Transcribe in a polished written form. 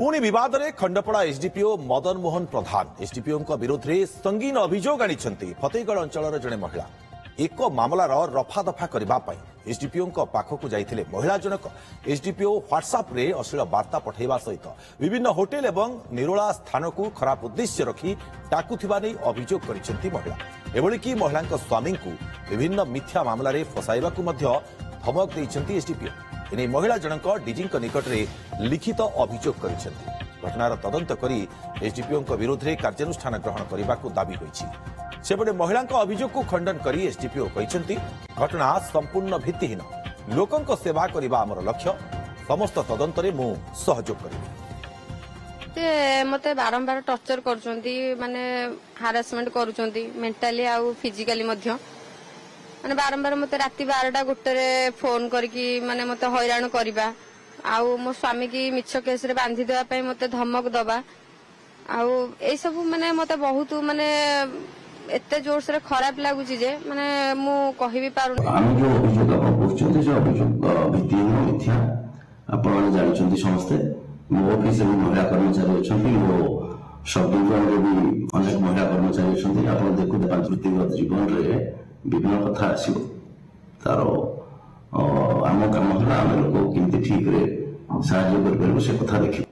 पुणी विवाद में खंडपड़ा एसडीपीओ मदन मोहन प्रधान एसडीपीओ विरोध में संगीन अभियोग आनी फतेहगढ़ अंचल जड़े महिला एक मामलार रफा दफा करने एसडीपीओ पाखक जाइए महिला जनक एसडीपीओ व्हाट्सएप रे अश्लील वार्ता पठाइबा सहित विभिन्न होटेल एवं निरोला स्थान को खराब उद्देश्य रखी डाकुथिबा नै अभियोग करिसेंती महिला एभलिकी महिला स्वामी को विभिन्न मिथ्या मामलें फसाइबाकू मध्य धमक देइसेंती एसडीपीओ एने महिला जनक डीजी निकट में लिखित अभियोग करिसेंती घटनार तदंत करी एसडीपीओ विरोध में कार्यानुष्ठान ग्रहण करने को दाबी होइछि सेपटे महिला अभियोग को खंडन करी एसडीपीओ कहते घटना संपूर्ण भित्तिहीन लोकों सेवा करने आमर लक्ष्य समस्त तदंत में मु सहयोग करी मत बारंबार टर्चर करुँच माने हारासमेंट करुँच मेंटाली आउ फिजिकली माने बारंबार मत राति 12टा गोटे फोन करके माने मत हैरान करवा आउ मो स्वामी की मिछ केस रे बांधी देवा मत धमक दबा आउ ए सब माने मत बहुत माने एते जोर से खराब लगुच माने मु कहि भी पारु हम जो अभियोग आप करछन्ते जो अभियोग भित्तिहीन मिथ्या आपण जानिछन्ती समस्ते मो ऑफिस में महिला कर्मचारी अछन्ती मो सब डिविजन भी अनेक महिला कर्मचारी अछन्ती आपण देखु वृत्तिगत जीवन रे विभिन्न कथा आसो तार आम काम हम लोग केमती ठीक रे साहाଯ୍य कर से कथा देखिए।